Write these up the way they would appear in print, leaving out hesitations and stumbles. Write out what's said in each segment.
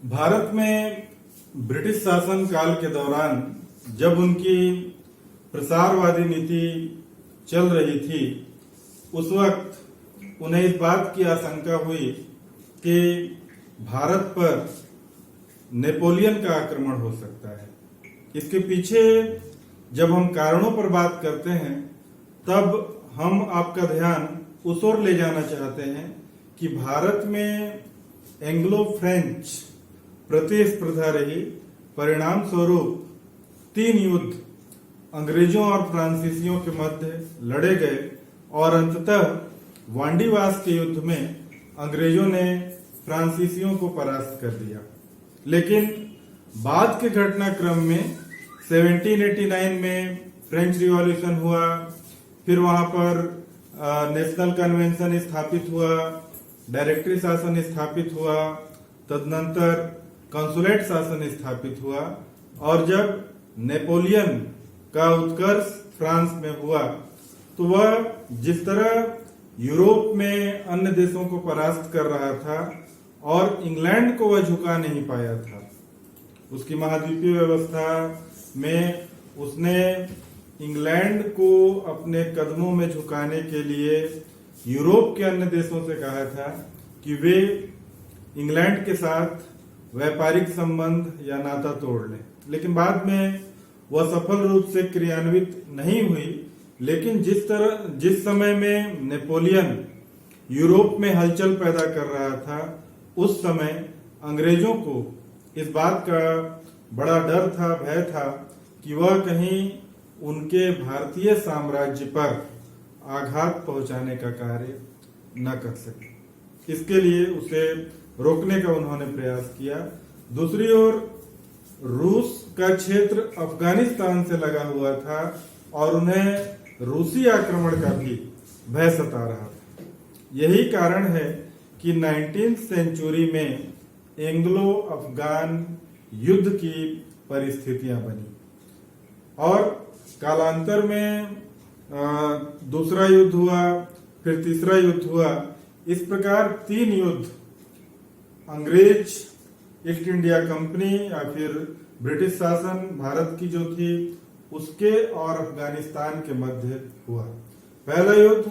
भारत में ब्रिटिश शासन काल के दौरान जब उनकी प्रसारवादी नीति चल रही थी, उस वक्त उन्हें इस बात की आशंका हुई कि भारत पर नेपोलियन का आक्रमण हो सकता है। इसके पीछे जब हम कारणों पर बात करते हैं, तब हम आपका ध्यान उस ओर ले जाना चाहते हैं कि भारत में एंग्लो फ्रेंच प्रतिस्पर्धा रही। परिणाम स्वरूप 3 युद्ध अंग्रेजों और फ्रांसीसियों के मध्य लड़े गए और अंततः वांडीवास के युद्ध में अंग्रेजों ने फ्रांसीसियों को परास्त कर दिया। लेकिन बाद के घटनाक्रम में 1789 में फ्रेंच रिवॉल्यूशन हुआ, फिर वहां पर नेशनल कन्वेंशन स्थापित हुआ, डायरेक्टरी शासन स्थापित हुआ, तदनंतर कंसुलेट शासन स्थापित हुआ और जब नेपोलियन का उत्कर्ष फ्रांस में हुआ तो वह जिस तरह यूरोप में अन्य देशों को परास्त कर रहा था और इंग्लैंड को वह झुका नहीं पाया था, उसकी महाद्वीपीय व्यवस्था में उसने इंग्लैंड को अपने कदमों में झुकाने के लिए यूरोप के अन्य देशों से कहा था कि वे इंग्लैंड के साथ व्यापारिक संबंध या नाता तोड़ लें। लेकिन बाद में वह सफल रूप से क्रियान्वित नहीं हुई। लेकिन जिस समय में नेपोलियन यूरोप में हलचल पैदा कर रहा था, उस समय अंग्रेजों को इस बात का बड़ा डर था, भय था कि वह कहीं उनके भारतीय साम्राज्य पर आघात पहुंचाने का कार्य न कर सके। इसके लिए उसे रोकने का उन्होंने प्रयास किया। दूसरी ओर रूस का क्षेत्र अफगानिस्तान से लगा हुआ था और उन्हें रूसी आक्रमण का भी भय सता रहा था। यही कारण है कि 19th सेंचुरी में एंग्लो अफगान युद्ध की परिस्थितियां बनी और कालांतर में दूसरा युद्ध हुआ, फिर तीसरा युद्ध हुआ। इस प्रकार 3 युद्ध अंग्रेज ईस्ट इंडिया कंपनी या फिर ब्रिटिश शासन भारत की जो थी उसके और अफगानिस्तान के मध्य हुआ। पहला युद्ध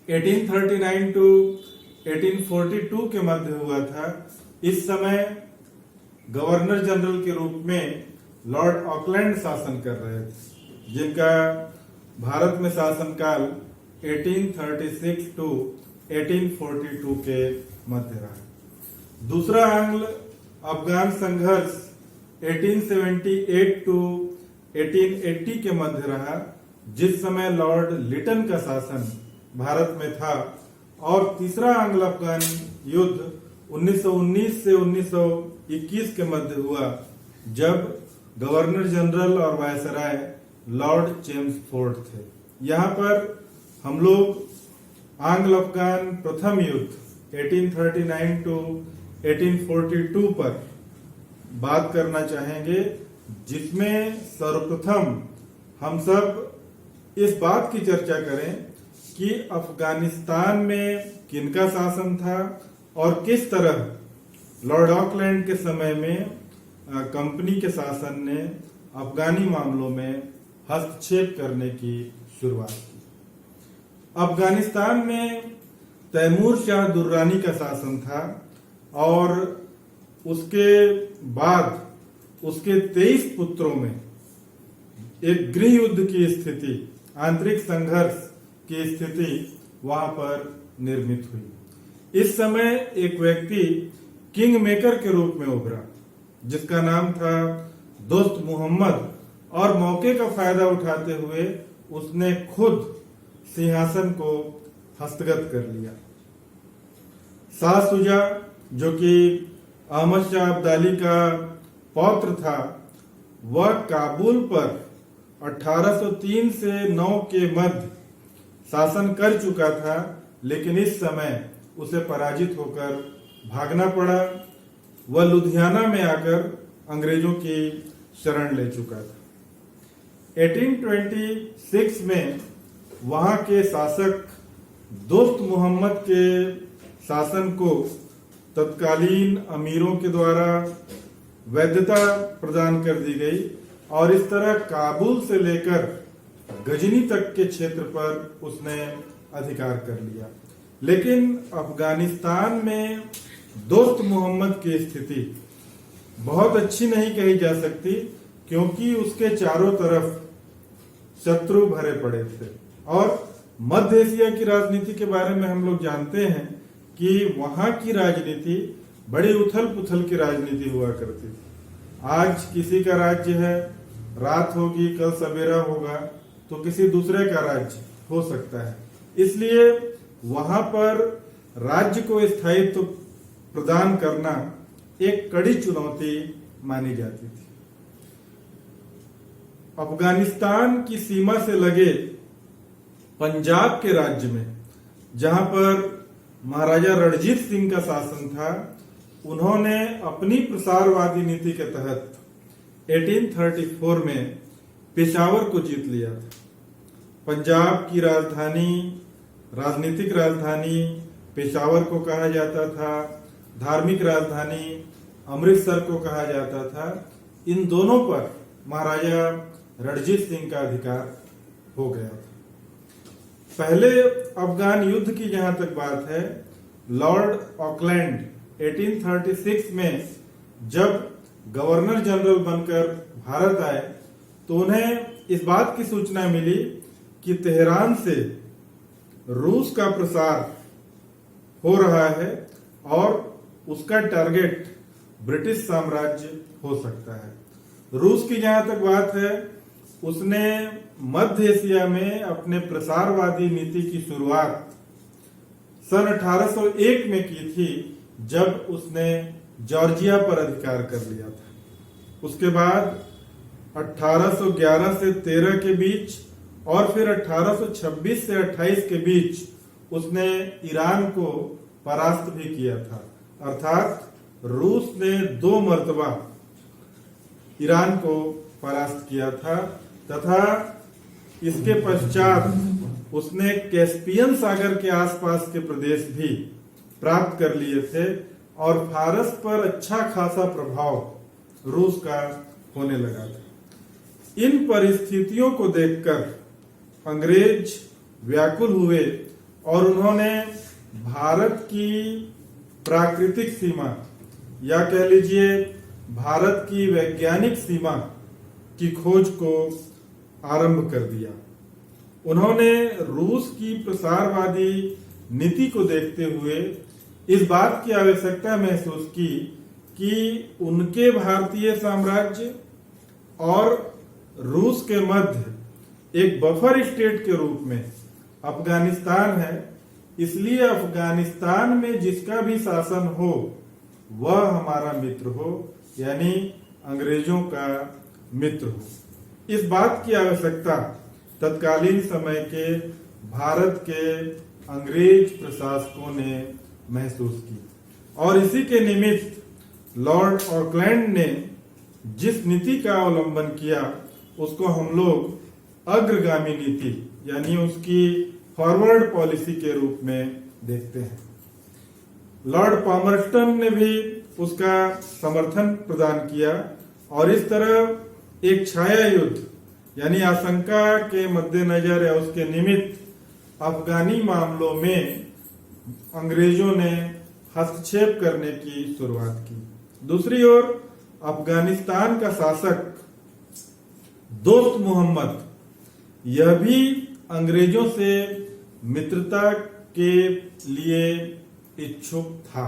1839 टू 1842 के मध्य हुआ था। इस समय गवर्नर जनरल के रूप में लॉर्ड ऑकलैंड शासन कर रहे थे, जिनका भारत में शासनकाल 1836 टू 1842 के मध्य रहा। दूसरा एंग्लो अफगान संघर्ष 1878 टू 1880 के मध्य रहा, जिस समय लॉर्ड लिटन का शासन भारत में था। और तीसरा एंग्लो अफगान युद्ध 1919 से 1921 के मध्य हुआ, जब गवर्नर जनरल और वायसराय लॉर्ड चेम्सफोर्ड थे। यहाँ पर हम लोग एंग्लो अफगान प्रथम युद्ध 1839 टू 1842 पर बात करना चाहेंगे, जिसमें सर्वप्रथम हम सब इस बात की चर्चा करें कि अफगानिस्तान में किनका शासन था और किस तरह लॉर्ड ऑकलैंड के समय में कंपनी के शासन ने अफगानी मामलों में हस्तक्षेप करने की शुरुआत की। अफगानिस्तान में तैमूर शाह दुर्रानी का शासन था और उसके बाद उसके 23 पुत्रों में एक गृह युद्ध की स्थिति, आंतरिक संघर्ष की स्थिति वहां पर निर्मित हुई। इस समय एक व्यक्ति किंग मेकर के रूप में उभरा, जिसका नाम था दोस्त मोहम्मद, और मौके का फायदा उठाते हुए उसने खुद सिंहासन को हस्तगत कर लिया। शाह शुजा, जो कि अहमद शाह अब्दाली का पौत्र था, वह काबुल पर 1803 से 9 के मध्य शासन कर चुका था, लेकिन इस समय उसे पराजित होकर भागना पड़ा। वह लुधियाना में आकर अंग्रेजों की शरण ले चुका था। 1826 में वहां के शासक दोस्त मोहम्मद के शासन को तत्कालीन अमीरों के द्वारा वैधता प्रदान कर दी गई और इस तरह काबुल से लेकर गजनी तक के क्षेत्र पर उसने अधिकार कर लिया। लेकिन अफगानिस्तान में दोस्त मोहम्मद की स्थिति बहुत अच्छी नहीं कही जा सकती, क्योंकि उसके चारों तरफ शत्रु भरे पड़े थे। और मध्य एशिया की राजनीति के बारे में हम लोग जानते हैं कि वहां की राजनीति बड़ी उथल पुथल की राजनीति हुआ करती थी। आज किसी का राज्य है, रात होगी, कल सवेरा होगा तो किसी दूसरे का राज्य हो सकता है। इसलिए वहां पर राज्य को स्थायित्व प्रदान करना एक कड़ी चुनौती मानी जाती थी। अफगानिस्तान की सीमा से लगे पंजाब के राज्य में, जहां पर महाराजा रणजीत सिंह का शासन था, उन्होंने अपनी प्रसारवादी नीति के तहत 1834 में पेशावर को जीत लिया था। पंजाब की राजधानी, राजनीतिक राजधानी पेशावर को कहा जाता था, धार्मिक राजधानी अमृतसर को कहा जाता था। इन दोनों पर महाराजा रणजीत सिंह का अधिकार हो गया था। पहले अफगान युद्ध की जहां तक बात है, लॉर्ड ऑकलैंड 1836 में जब गवर्नर जनरल बनकर भारत आए तो उन्हें इस बात की सूचना मिली कि तेहरान से रूस का प्रसार हो रहा है और उसका टारगेट ब्रिटिश साम्राज्य हो सकता है। रूस की जहां तक बात है, उसने मध्य एशिया में अपने प्रसारवादी नीति की शुरुआत सन 1801 में की थी, जब उसने जॉर्जिया पर अधिकार कर लिया था। उसके बाद 1811 से 13 के बीच और फिर 1826 से 28 के बीच उसने ईरान को परास्त भी किया था। अर्थात रूस ने 2 मर्तबा ईरान को परास्त किया था तथा इसके पश्चात उसने कैस्पियन सागर के आसपास के प्रदेश भी प्राप्त कर लिए थे और फारस पर अच्छा खासा प्रभाव रूस का होने लगा था। इन परिस्थितियों को देखकर अंग्रेज व्याकुल हुए और उन्होंने भारत की प्राकृतिक सीमा या कह लीजिए भारत की वैज्ञानिक सीमा की खोज को आरंभ कर दिया। उन्होंने रूस की प्रसारवादी नीति को देखते हुए इस बात की आवश्यकता महसूस की कि उनके भारतीय साम्राज्य और रूस के मध्य एक बफर स्टेट के रूप में अफगानिस्तान है। इसलिए अफगानिस्तान में जिसका भी शासन हो वह हमारा मित्र हो, यानी अंग्रेजों का मित्र हो। इस बात की आवश्यकता तत्कालीन समय के भारत के अंग्रेज प्रशासकों ने महसूस की और इसी के निमित्त लॉर्ड ऑकलैंड ने जिस नीति का अवलंबन किया उसको हम लोग अग्रगामी नीति यानी उसकी फॉरवर्ड पॉलिसी के रूप में देखते हैं। लॉर्ड पामर्स्टन ने भी उसका समर्थन प्रदान किया और इस तरह एक छाया युद्ध यानी आशंका के मद्देनजर या उसके निमित्त अफगानी मामलों में अंग्रेजों ने हस्तक्षेप करने की शुरुआत की। दूसरी ओर अफगानिस्तान का शासक दोस्त मोहम्मद यह भी अंग्रेजों से मित्रता के लिए इच्छुक था।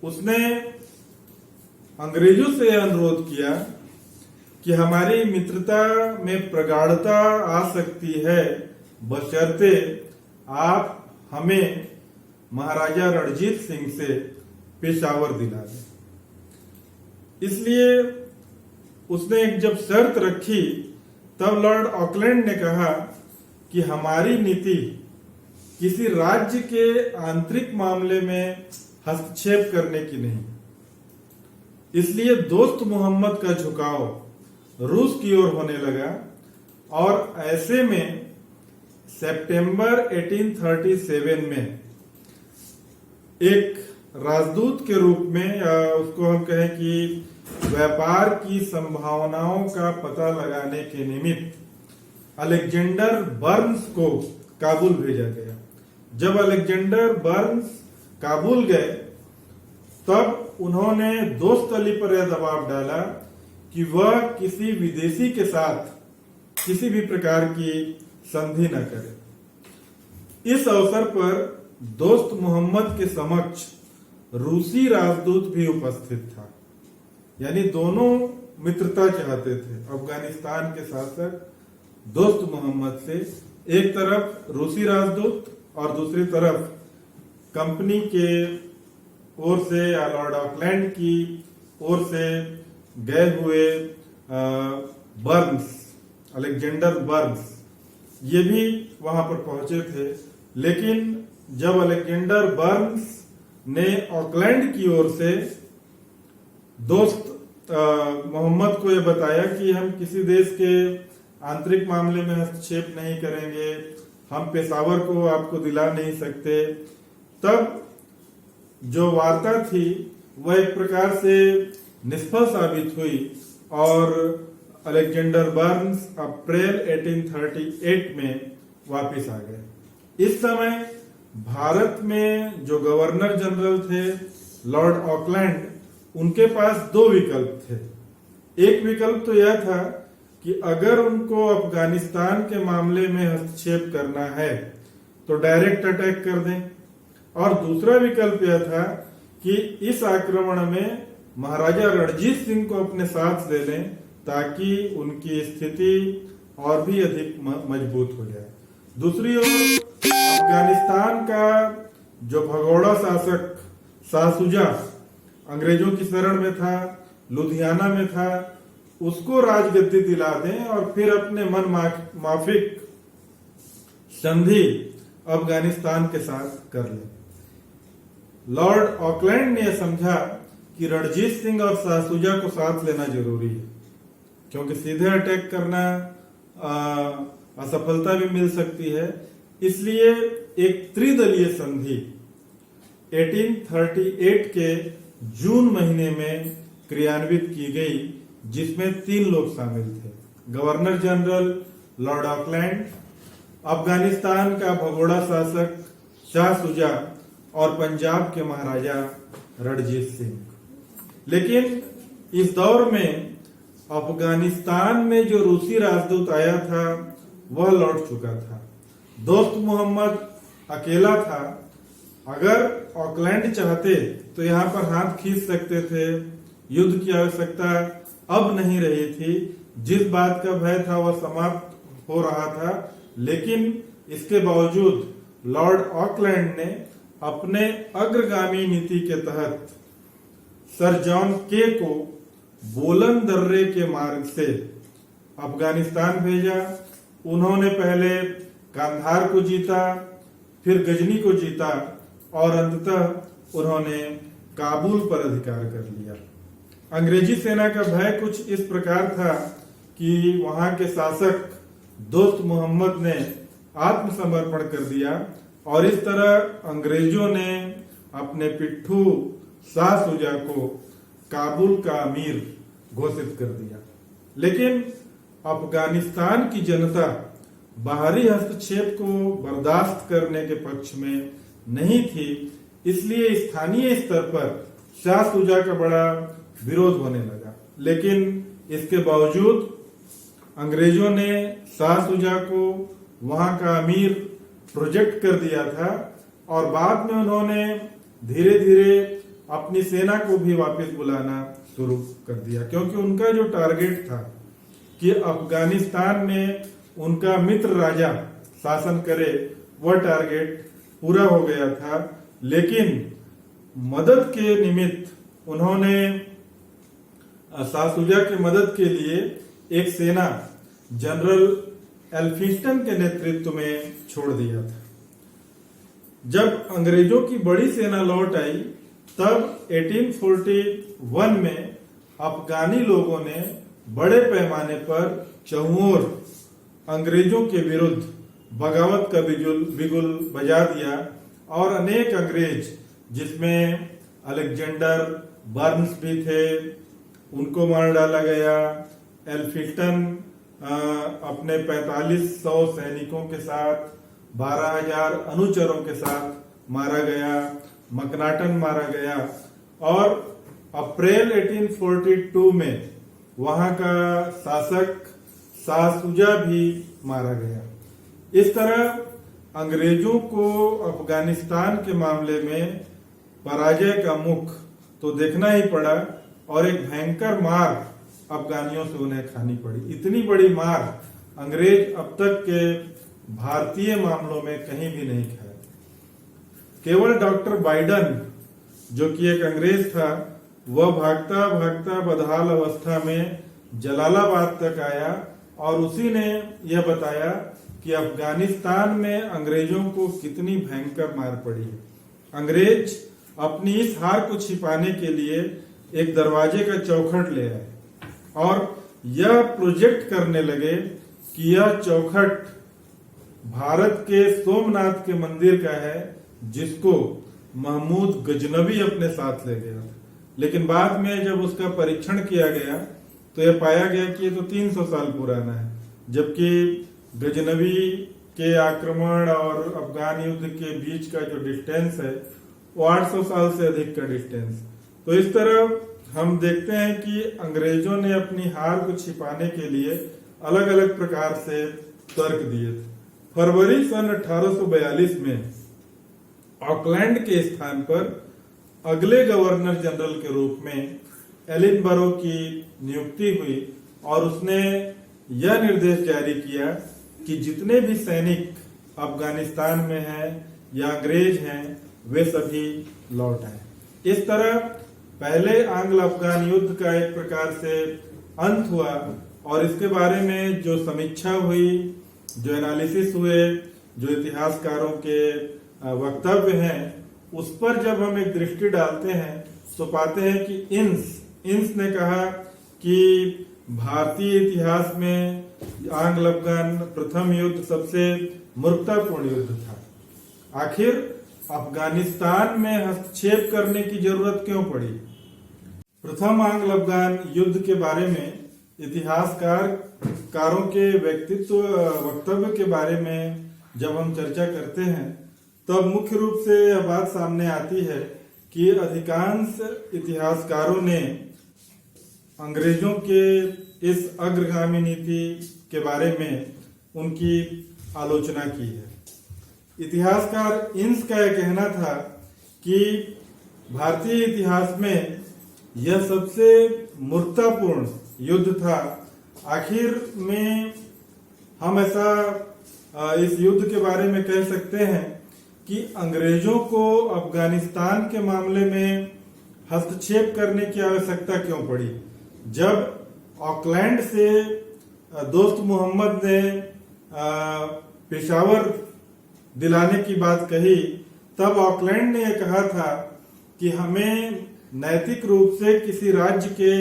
उसने अंग्रेजों से अनुरोध किया कि हमारी मित्रता में प्रगाढ़ता आ सकती है बशर्ते आप हमें महाराजा रणजीत सिंह से पेशावर दिला दें। इसलिए उसने एक जब शर्त रखी तब लॉर्ड ऑकलैंड ने कहा कि हमारी नीति किसी राज्य के आंतरिक मामले में हस्तक्षेप करने की नहीं। इसलिए दोस्त मोहम्मद का झुकाव रूस की ओर होने लगा और ऐसे में सितंबर 1837 में एक राजदूत के रूप में, या उसको हम कहें कि व्यापार की संभावनाओं का पता लगाने के निमित्त अलेक्जेंडर बर्न्स को काबुल भेजा गया। जब अलेक्जेंडर बर्न्स काबुल गए तब उन्होंने दोस्त अली पर यह दबाव डाला कि वह किसी विदेशी के साथ किसी भी प्रकार की संधि न करे। इस अवसर पर दोस्त मोहम्मद के समक्ष रूसी राजदूत भी उपस्थित था, यानी दोनों मित्रता चाहते थे अफगानिस्तान के शासक दोस्त मोहम्मद से। एक तरफ रूसी राजदूत और दूसरी तरफ कंपनी के ओर से या लॉर्ड ऑकलैंड की ओर से गए हुए बर्न्स, अलेक्जेंडर बर्न्स, ये भी वहां पर पहुंचे थे। लेकिन जब अलेक्जेंडर बर्न्स ने ऑकलैंड की ओर से दोस्त मोहम्मद को यह बताया कि हम किसी देश के आंतरिक मामले में हस्तक्षेप नहीं करेंगे, हम पेशावर को आपको दिला नहीं सकते, तब जो वार्ता थी वह एक प्रकार से निष्फल साबित हुई और अलेक्जेंडर बर्न्स अप्रैल 1838 में वापस आ गए। इस समय भारत में जो गवर्नर जनरल थे लॉर्ड ऑकलैंड, उनके पास दो विकल्प थे। एक विकल्प तो यह था कि अगर उनको अफगानिस्तान के मामले में हस्तक्षेप करना है तो डायरेक्ट अटैक कर दें, और दूसरा विकल्प यह था कि इस आक्रमण में महाराजा रणजीत सिंह को अपने साथ ले लें ताकि उनकी स्थिति और भी अधिक मजबूत हो जाए। दूसरी ओर अफगानिस्तान का जो भगोड़ा शासक शाह सुजा अंग्रेजों की शरण में था, लुधियाना में था, उसको राजगद्दी दिला दें और फिर अपने मन माफिक संधि अफगानिस्तान के साथ कर लें। लॉर्ड ऑकलैंड ने यह समझा कि रणजीत सिंह और शाह सुजा को साथ लेना जरूरी है, क्योंकि सीधे अटैक करना असफलता भी मिल सकती है। इसलिए एक त्रिदलीय संधि 1838 के जून महीने में क्रियान्वित की गई, जिसमें 3 लोग शामिल थे, governor general Lord Auckland, Afghanistan का भगोड़ा शासक शाह सुजा और पंजाब के महाराजा रणजीत सिंह। लेकिन इस दौर में अफगानिस्तान में जो रूसी राजदूत आया था वह लौट चुका था। दोस्त मोहम्मद अकेला था। अगर ऑकलैंड चाहते तो यहाँ पर हाथ खींच सकते थे, युद्ध की आवश्यकता अब नहीं रही थी, जिस बात का भय था वह समाप्त हो रहा था। लेकिन इसके बावजूद लॉर्ड ऑकलैंड ने अपने अग्रगामी नीति के तहत सर जॉन के को बोलन दर्रे के मार्ग से अफगानिस्तान भेजा। उन्होंने पहले कांधार को जीता, फिर गजनी को जीता और अंततः उन्होंने काबुल पर अधिकार कर लिया। अंग्रेजी सेना का भय कुछ इस प्रकार था कि वहां के शासक दोस्त मोहम्मद ने आत्मसमर्पण कर दिया और इस तरह अंग्रेजों ने अपने पिट्ठू शाह सुजा को काबुल का अमीर घोषित कर दिया। लेकिन अफगानिस्तान की जनता बाहरी हस्तक्षेप को बर्दाश्त करने के पक्ष में नहीं थी, इसलिए स्थानीय स्तर पर शाह सुजा का बड़ा विरोध होने लगा। लेकिन इसके बावजूद अंग्रेजों ने शाह सुजा को वहां का अमीर प्रोजेक्ट कर दिया था और बाद में उन्होंने धीरे धीरे अपनी सेना को भी वापस बुलाना शुरू कर दिया, क्योंकि उनका जो टारगेट था कि अफगानिस्तान में उनका मित्र राजा शासन करे, वह टारगेट पूरा हो गया था। लेकिन मदद के निमित्त उन्होंने शाह सुजा की मदद के लिए एक सेना जनरल एल्फिंस्टन के नेतृत्व में छोड़ दिया था। जब अंग्रेजों की बड़ी सेना लौट आई तब 1841 में अफगानी लोगों ने बड़े पैमाने पर चहुओर अंग्रेजों के विरुद्ध बगावत का बिगुल बजा दिया और अनेक अंग्रेज, जिसमें अलेक्जेंडर बर्न्स भी थे, उनको मार डाला गया। एल्फिंगटन अपने 4500 सैनिकों के साथ 12,000 अनुचरों के साथ मारा गया। मकनाटन मारा गया और अप्रैल 1842 में वहां का शासक शाह शुजा भी मारा गया। इस तरह अंग्रेजों को अफगानिस्तान के मामले में पराजय का मुख तो देखना ही पड़ा और एक भयंकर मार अफगानियों से उन्हें खानी पड़ी। इतनी बड़ी मार अंग्रेज अब तक के भारतीय मामलों में कहीं भी नहीं खाए। केवल डॉक्टर बाइडन जो कि एक अंग्रेज था, वह भागता भागता बदहाल अवस्था में जलालाबाद तक आया और उसी ने यह बताया कि अफगानिस्तान में अंग्रेजों को कितनी भयंकर मार पड़ी है। अंग्रेज अपनी इस हार को छिपाने के लिए एक दरवाजे का चौखट ले आए और यह प्रोजेक्ट करने लगे कि यह चौखट भारत के सोमनाथ के मंदिर का है, जिसको महमूद गजनवी अपने साथ ले गया। लेकिन बाद में जब उसका परीक्षण किया गया तो यह पाया गया कि ये तो 300 साल पुराना है, जबकि गजनवी के आक्रमण और अफगान युद्ध के बीच का जो डिस्टेंस है वो 800 साल से अधिक का डिस्टेंस। तो इस तरह हम देखते हैं कि अंग्रेजों ने अपनी हार को छिपाने के लिए अलग अलग प्रकार से तर्क दिए थे। फरवरी सन 1842 में ऑकलैंड के स्थान पर अगले गवर्नर जनरल के रूप में एलिनबरो की नियुक्ति हुई और उसने यह निर्देश जारी किया कि जितने भी सैनिक अफगानिस्तान में हैं या अंग्रेज हैं वे सभी लौट आए। इस तरह पहले आंग्ल अफगान युद्ध का एक प्रकार से अंत हुआ और इसके बारे में जो समीक्षा हुई, जो एनालिसिस हुए, जो इतिहासकारों के वक्तव्य हैं, उस पर जब हम एक दृष्टि डालते हैं तो पाते हैं कि इंस ने कहा कि भारतीय इतिहास में आंग्ल अफगान प्रथम युद्ध सबसे मूर्खतापूर्ण युद्ध था। आखिर अफगानिस्तान में हस्तक्षेप करने की जरूरत क्यों पड़ी? प्रथम आंग्ल अफगान युद्ध के बारे में इतिहासकारों के वक्तव्य के बारे में जब हम चर्चा करते हैं तब मुख्य रूप से यह बात सामने आती है कि अधिकांश इतिहासकारों ने अंग्रेजों के इस अग्रगामी नीति के बारे में उनकी आलोचना की है। इतिहासकार इंस का यह कहना था कि भारतीय इतिहास में यह सबसे मूर्खतापूर्ण युद्ध था। आखिर में हम ऐसा इस युद्ध के बारे में कह सकते हैं कि अंग्रेजों को अफगानिस्तान के मामले में हस्तक्षेप करने की आवश्यकता क्यों पड़ी? जब ऑकलैंड से दोस्त मोहम्मद ने पेशावर दिलाने की बात कही, तब ऑकलैंड ने यह कहा था कि हमें नैतिक रूप से किसी राज्य के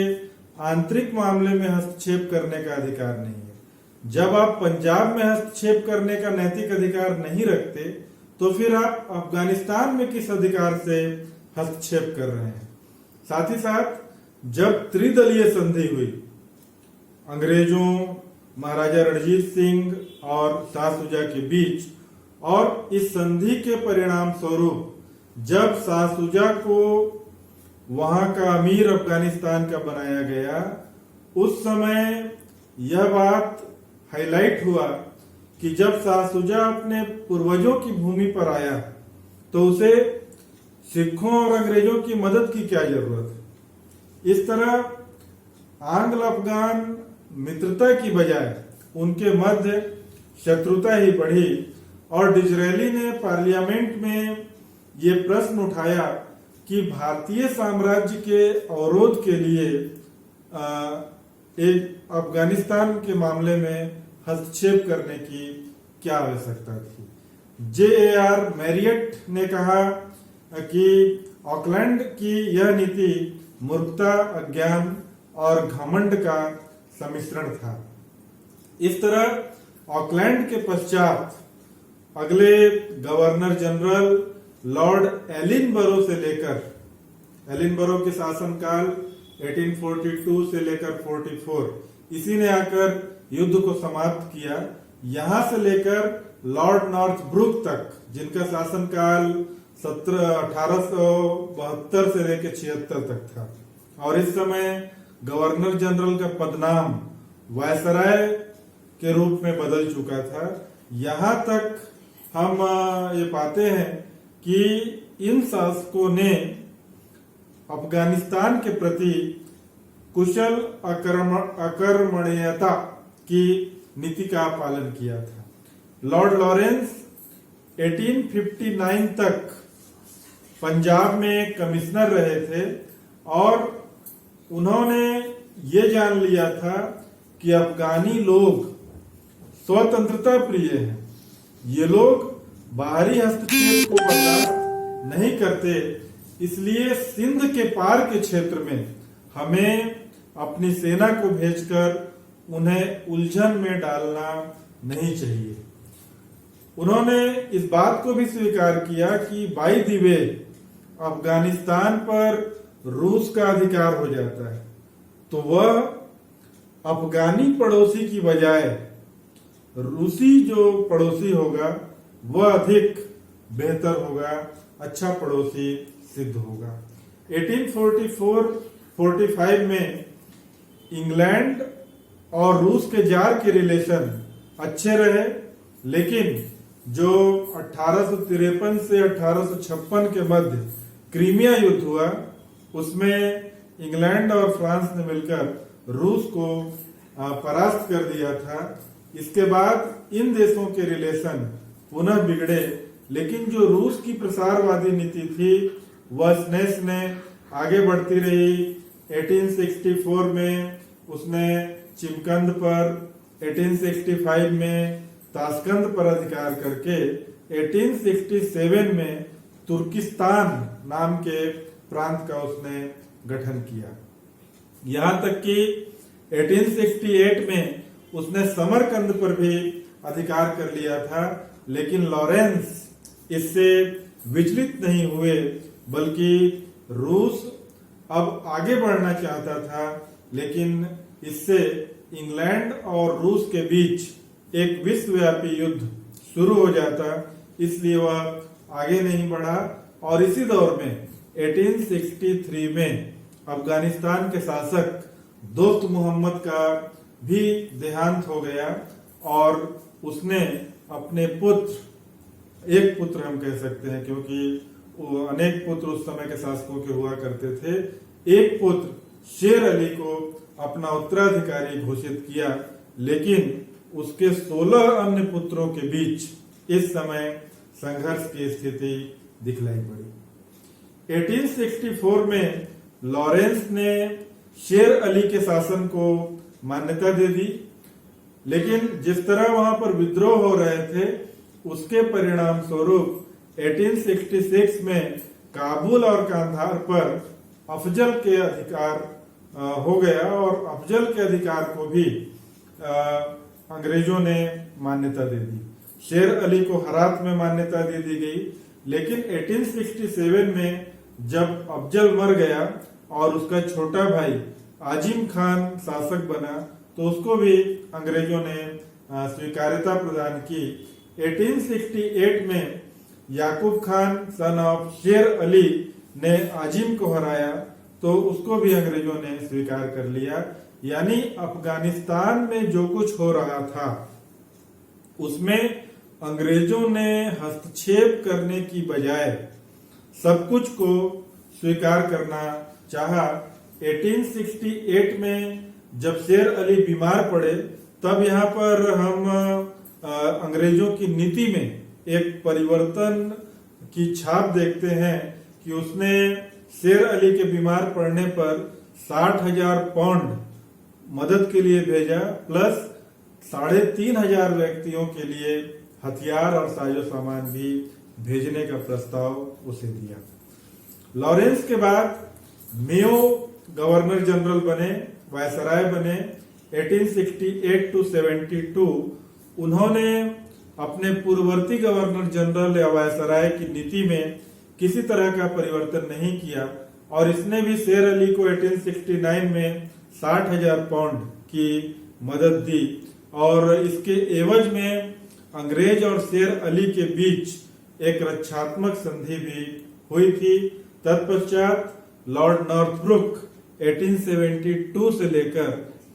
आंतरिक मामले में हस्तक्षेप करने का अधिकार नहीं है। जब आप पंजाब में हस्तक्षेप करने का नैतिक अधिकार नहीं रखते तो फिर आप अफगानिस्तान में किस अधिकार से हस्तक्षेप कर रहे हैं? साथ ही साथ जब त्रिदलीय संधि हुई अंग्रेजों, महाराजा रणजीत सिंह और शाह शुजा के बीच, और इस संधि के परिणाम स्वरूप जब शाह शुजा को वहां का अमीर अफगानिस्तान का बनाया गया, उस समय यह बात हाईलाइट हुआ कि जब शाह शुजा अपने पूर्वजों की भूमि पर आया तो उसे सिखों और अंग्रेजों की मदद की क्या जरूरत है। इस तरह आंग्ल अफगान मित्रता की बजाय उनके मध्य शत्रुता ही बढ़ी और डिज़रायली ने पार्लियामेंट में ये प्रश्न उठाया कि भारतीय साम्राज्य के अवरोध के लिए एक अफगानिस्तान के मामले में हस्तक्षेप करने की क्या आवश्यकता थी। J.A.R. मैरियट ने कहा कि ऑकलैंड की यह नीति मूर्खता, अज्ञान और घमंड का सम्मिश्रण था। इस तरह ऑकलैंड के पश्चात अगले गवर्नर जनरल लॉर्ड एलिनबरो से लेकर एलिनबरो के शासनकाल 1842 से लेकर 44, इसी ने आकर युद्ध को समाप्त किया। यहां से लेकर लॉर्ड नॉर्थब्रुक तक, जिनका शासनकाल 1872 से लेकर 76 तक था, और इस समय गवर्नर जनरल का पदनाम वायसराय के रूप में बदल चुका था। यहां तक हम ये पाते हैं कि इन शासकों ने अफगानिस्तान के प्रति कुशल अकर्मण्यता की नीति का पालन किया था। लॉर्ड लॉरेंस 1859 तक पंजाब में कमिश्नर रहे थे और उन्होंने ये जान लिया था कि अफगानी लोग स्वतंत्रता प्रिय हैं। ये लोग बाहरी हस्तक्षेप को बर्दाश्त नहीं करते, इसलिए सिंध के पार के क्षेत्र में हमें अपनी सेना को भेजकर उन्हें उलझन में डालना नहीं चाहिए। उन्होंने इस बात को भी स्वीकार किया कि बाय द वे अफगानिस्तान पर रूस का अधिकार हो जाता है तो वह अफगानी पड़ोसी की बजाय रूसी जो पड़ोसी होगा वह अधिक बेहतर होगा, अच्छा पड़ोसी सिद्ध होगा। 1844-45 में इंग्लैंड और रूस के जार के रिलेशन अच्छे रहे, लेकिन जो 1853 से 1856 के मध्य क्रीमिया युद्ध हुआ उसमें इंग्लैंड और फ्रांस ने मिलकर रूस को परास्त कर दिया था। इसके बाद इन देशों के रिलेशन पुनः बिगड़े, लेकिन जो रूस की प्रसारवादी नीति थी वह स्नेस ने आगे बढ़ती रही। 1864 में उसने चिमकंद पर, 1865 में ताशकंद पर अधिकार करके 1867 में तुर्किस्तान नाम के प्रांत का उसने गठन किया। यहां तक कि 1868 में उसने समरकंद पर भी अधिकार कर लिया था, लेकिन लॉरेंस इससे विचलित नहीं हुए, बल्कि रूस अब आगे बढ़ना चाहता था, लेकिन इससे इंग्लैंड और रूस के बीच एक विश्वव्यापी युद्ध शुरू हो जाता, इसलिए वह आगे नहीं बढ़ा। और इसी दौर में 1863 में अफगानिस्तान के शासक दोस्त मोहम्मद का भी देहांत हो गया और उसने अपने पुत्र, एक पुत्र हम कह सकते हैं क्योंकि अनेक पुत्र उस समय के शासकों के हुआ करते थे, एक पुत्र शेर अली को अपना उत्तराधिकारी घोषित किया, लेकिन उसके 16 अन्य पुत्रों के बीच इस समय संघर्ष की स्थिति दिखलाई पड़ी। 1864 में लॉरेंस ने शेर अली के शासन को मान्यता दे दी, लेकिन जिस तरह वहां पर विद्रोह हो रहे थे उसके परिणाम स्वरूप 1866 में काबुल और कांधार पर अफजल के अधिकार हो गया और अफजल के अधिकार को भी अंग्रेजों ने मान्यता दे दी। शेर अली को हरात में मान्यता दे दी गई, लेकिन 1867 में जब अफजल मर गया और उसका छोटा भाई आजिम खान शासक बना तो उसको भी अंग्रेजों ने स्वीकार्यता प्रदान की। 1868 में याकूब खान सन ऑफ शेर अली ने आजिम को हराया तो उसको भी अंग्रेजों ने स्वीकार कर लिया। यानी अफगानिस्तान में जो कुछ हो रहा था उसमें अंग्रेजों ने हस्तक्षेप करने की बजाय सब कुछ को स्वीकार करना चाहा। 1868 में जब शेर अली बीमार पड़े तब यहाँ पर हम अंग्रेजों की नीति में एक परिवर्तन की छाप देखते हैं कि उसने शेर अली के बीमार पड़ने पर 60,000 पाउंड मदद के लिए भेजा, प्लस 3,500 व्यक्तियों के लिए हथियार और साजो सामान भी भेजने का प्रस्ताव उसे दिया। लॉरेंस के बाद मेयो गवर्नर जनरल बने, वायसराय बने। 1868 to 72 उन्होंने अपने पूर्ववर्ती गवर्नर जनरल या वायसराय की नीति में किसी तरह का परिवर्तन नहीं किया और इसने भी शेर अली को 1869 में 60,000 पाउंड की मदद दी और इसके एवज में अंग्रेज और शेर अली के बीच एक रक्षात्मक संधि भी हुई थी। तत्पश्चात लॉर्ड नॉर्थब्रुक 1872 से लेकर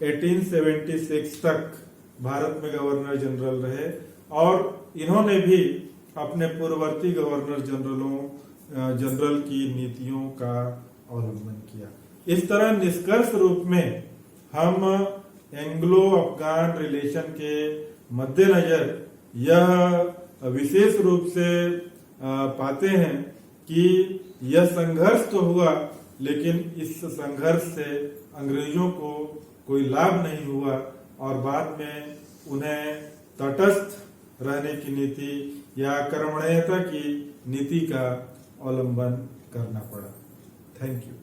1876 तक भारत में गवर्नर जनरल रहे और इन्होंने भी अपने पूर्ववर्ती गवर्नर जनरल की नीतियों का अवलंबन किया। इस तरह निष्कर्ष रूप में हम एंग्लो अफगान रिलेशन के मद्देनजर यह विशेष रूप से पाते हैं कि यह संघर्ष तो हुआ, लेकिन इस संघर्ष से अंग्रेजों को कोई लाभ नहीं हुआ और बाद में उन्हें तटस्थ रहने की नीति या कर्मण्यता की नीति का अवलंबन करना पड़ा। Thank you.